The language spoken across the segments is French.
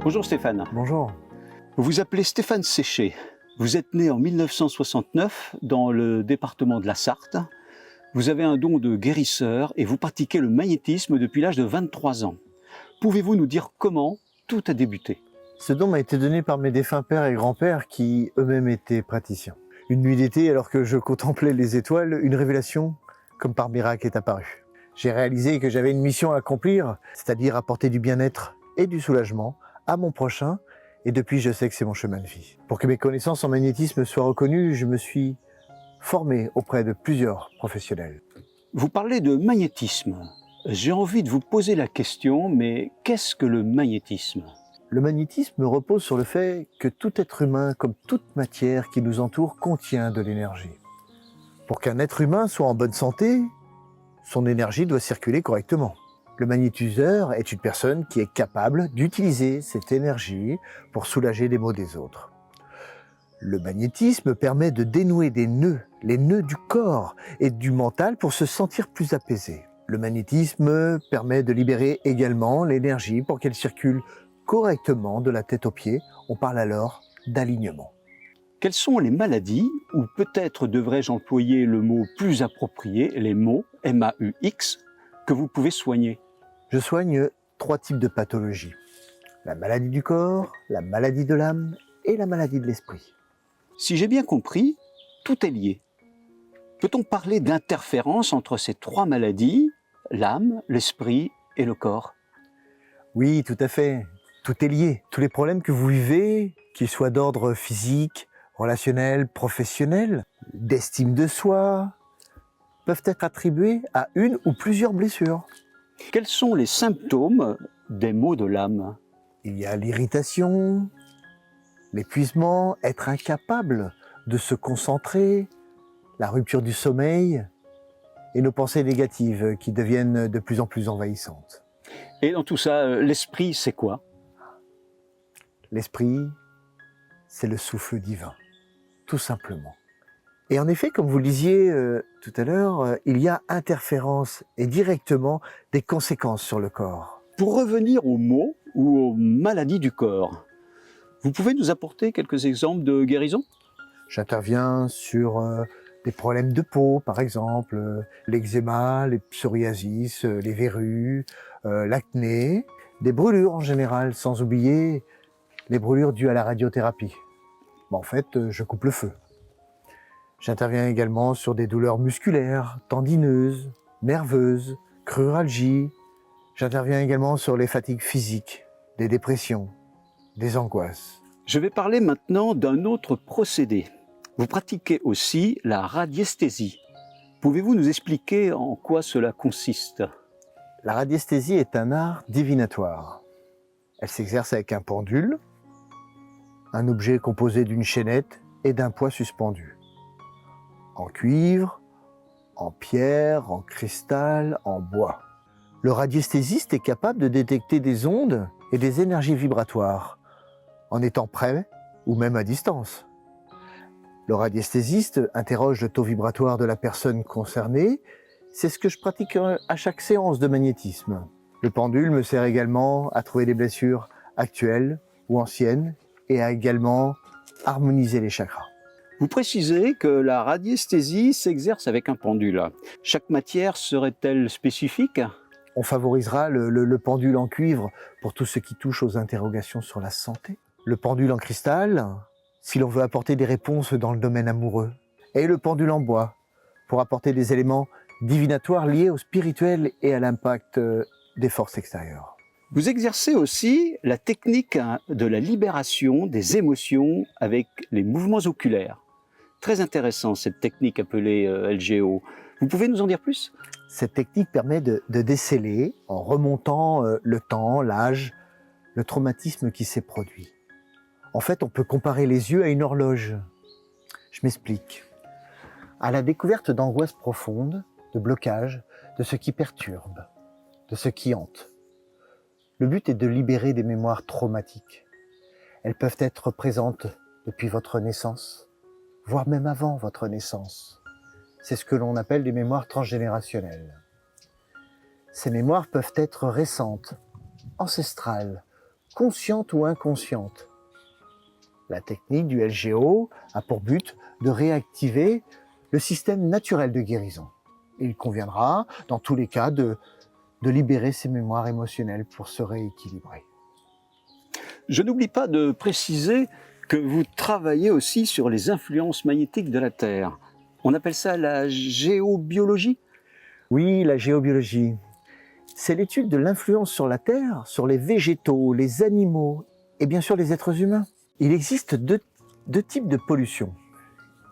Bonjour Stéphane. Bonjour. Vous vous appelez Stéphane Séché. Vous êtes né en 1969 dans le département de la Sarthe. Vous avez un don de guérisseur et vous pratiquez le magnétisme depuis l'âge de 23 ans. Pouvez-vous nous dire comment tout a débuté? Ce don m'a été donné par mes défunts pères et grands-pères qui eux-mêmes étaient praticiens. Une nuit d'été, alors que je contemplais les étoiles, une révélation, comme par miracle, est apparue. J'ai réalisé que j'avais une mission à accomplir, c'est-à-dire apporter du bien-être et du soulagement à mon prochain, et depuis je sais que c'est mon chemin de vie. Pour que mes connaissances en magnétisme soient reconnues, je me suis formé auprès de plusieurs professionnels. Vous parlez de magnétisme. J'ai envie de vous poser la question, mais qu'est-ce que le magnétisme? Le magnétisme repose sur le fait que tout être humain, comme toute matière qui nous entoure, contient de l'énergie. Pour qu'un être humain soit en bonne santé, son énergie doit circuler correctement. Le magnétiseur est une personne qui est capable d'utiliser cette énergie pour soulager les maux des autres. Le magnétisme permet de dénouer des nœuds, les nœuds du corps et du mental pour se sentir plus apaisé. Le magnétisme permet de libérer également l'énergie pour qu'elle circule correctement de la tête aux pieds. On parle alors d'alignement. Quelles sont les maladies, ou peut-être devrais-je employer le mot plus approprié, les maux, M-A-U-X, que vous pouvez soigner? Je soigne 3 types de pathologies. La maladie du corps, la maladie de l'âme et la maladie de l'esprit. Si j'ai bien compris, tout est lié. Peut-on parler d'interférence entre ces 3 maladies, l'âme, l'esprit et le corps? Oui, tout à fait. Tout est lié. Tous les problèmes que vous vivez, qu'ils soient d'ordre physique, relationnel, professionnel, d'estime de soi, peuvent être attribués à une ou plusieurs blessures. Quels sont les symptômes des maux de l'âme? Il y a l'irritation, l'épuisement, être incapable de se concentrer, la rupture du sommeil et nos pensées négatives qui deviennent de plus en plus envahissantes. Et dans tout ça, l'esprit, c'est quoi? L'esprit, c'est le souffle divin, tout simplement. Et en effet, comme vous le disiez tout à l'heure, il y a interférence et directement des conséquences sur le corps. Pour revenir aux maux ou aux maladies du corps, vous pouvez nous apporter quelques exemples de guérison? J'interviens sur des problèmes de peau, par exemple, l'eczéma, les psoriasis, les verrues, l'acné, des brûlures en général, sans oublier les brûlures dues à la radiothérapie. En fait, je coupe le feu. J'interviens également sur des douleurs musculaires, tendineuses, nerveuses, cruralgies. J'interviens également sur les fatigues physiques, des dépressions, des angoisses. Je vais parler maintenant d'un autre procédé. Vous pratiquez aussi la radiesthésie. Pouvez-vous nous expliquer en quoi cela consiste? La radiesthésie est un art divinatoire. Elle s'exerce avec un pendule, un objet composé d'une chaînette et d'un poids suspendu. En cuivre, en pierre, en cristal, en bois. Le radiesthésiste est capable de détecter des ondes et des énergies vibratoires, en étant près ou même à distance. Le radiesthésiste interroge le taux vibratoire de la personne concernée. C'est ce que je pratique à chaque séance de magnétisme. Le pendule me sert également à trouver des blessures actuelles ou anciennes et à également harmoniser les chakras. Vous précisez que la radiesthésie s'exerce avec un pendule. Chaque matière serait-elle spécifique? On favorisera le pendule en cuivre pour tout ce qui touche aux interrogations sur la santé. Le pendule en cristal, si l'on veut apporter des réponses dans le domaine amoureux. Et le pendule en bois, pour apporter des éléments divinatoires liés au spirituel et à l'impact des forces extérieures. Vous exercez aussi la technique de la libération des émotions avec les mouvements oculaires. Très intéressant cette technique appelée LGO. Vous pouvez nous en dire plus? Cette technique permet de déceler, en remontant le temps, l'âge, le traumatisme qui s'est produit. En fait, on peut comparer les yeux à une horloge. Je m'explique. À la découverte d'angoisses profondes, de blocages, de ce qui perturbe, de ce qui hante. Le but est de libérer des mémoires traumatiques. Elles peuvent être présentes depuis votre naissance, voire même avant votre naissance. C'est ce que l'on appelle des mémoires transgénérationnelles. Ces mémoires peuvent être récentes, ancestrales, consciente ou inconsciente. La technique du LGO a pour but de réactiver le système naturel de guérison. Il conviendra, dans tous les cas, de libérer ses mémoires émotionnelles pour se rééquilibrer. Je n'oublie pas de préciser que vous travaillez aussi sur les influences magnétiques de la Terre. On appelle ça la géobiologie? Oui, la géobiologie. C'est l'étude de l'influence sur la Terre, sur les végétaux, les animaux et bien sûr les êtres humains. Il existe deux types de pollution.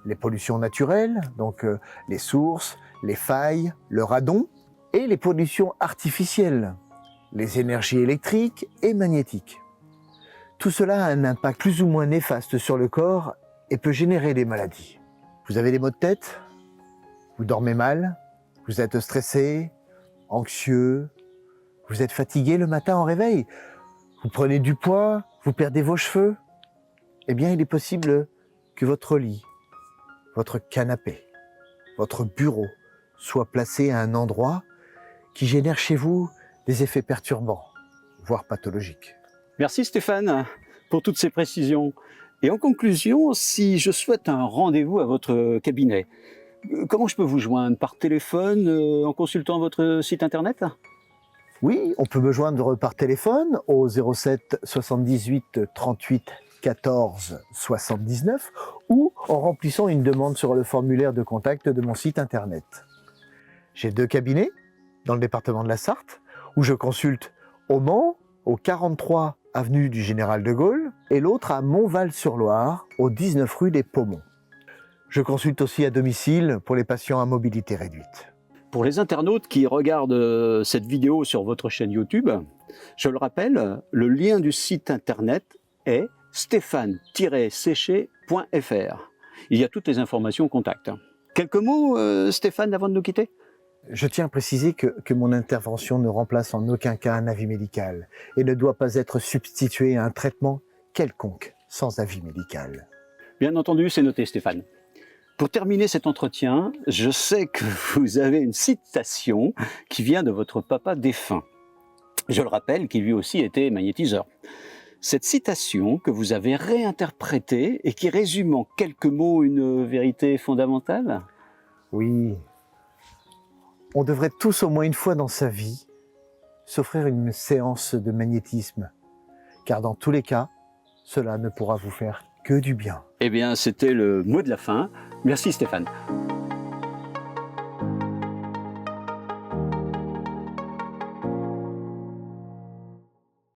Les pollutions naturelles, donc les sources, les failles, le radon, et les pollutions artificielles, les énergies électriques et magnétiques. Tout cela a un impact plus ou moins néfaste sur le corps et peut générer des maladies. Vous avez des maux de tête? Vous dormez mal? Vous êtes stressé, anxieux? Vous êtes fatigué le matin en réveil? Vous prenez du poids? Vous perdez vos cheveux? Eh bien, il est possible que votre lit, votre canapé, votre bureau soit placé à un endroit qui génère chez vous des effets perturbants, voire pathologiques. Merci Stéphane pour toutes ces précisions. Et en conclusion, si je souhaite un rendez-vous à votre cabinet, comment je peux vous joindre? Par téléphone, en consultant votre site internet? Oui, on peut me joindre par téléphone au 07 78 38 14 79 ou en remplissant une demande sur le formulaire de contact de mon site internet. J'ai 2 cabinets dans le département de la Sarthe où je consulte au Mans, au 43 avenue du Général de Gaulle et l'autre à Montval-sur-Loire, au 19 rue des Pommonts. Je consulte aussi à domicile pour les patients à mobilité réduite. Pour les internautes qui regardent cette vidéo sur votre chaîne YouTube, je le rappelle, le lien du site internet est stéphane-séché.fr. Il y a toutes les informations au contact. Quelques mots, Stéphane, avant de nous quitter? Je tiens à préciser que mon intervention ne remplace en aucun cas un avis médical et ne doit pas être substituée à un traitement quelconque sans avis médical. Bien entendu, c'est noté, Stéphane. Pour terminer cet entretien, je sais que vous avez une citation qui vient de votre papa défunt. Je le rappelle, qui lui aussi était magnétiseur. Cette citation que vous avez réinterprétée et qui résume en quelques mots une vérité fondamentale? Oui, on devrait tous au moins une fois dans sa vie s'offrir une séance de magnétisme, car dans tous les cas, cela ne pourra vous faire que du bien. Eh bien, c'était le mot de la fin. Merci Stéphane.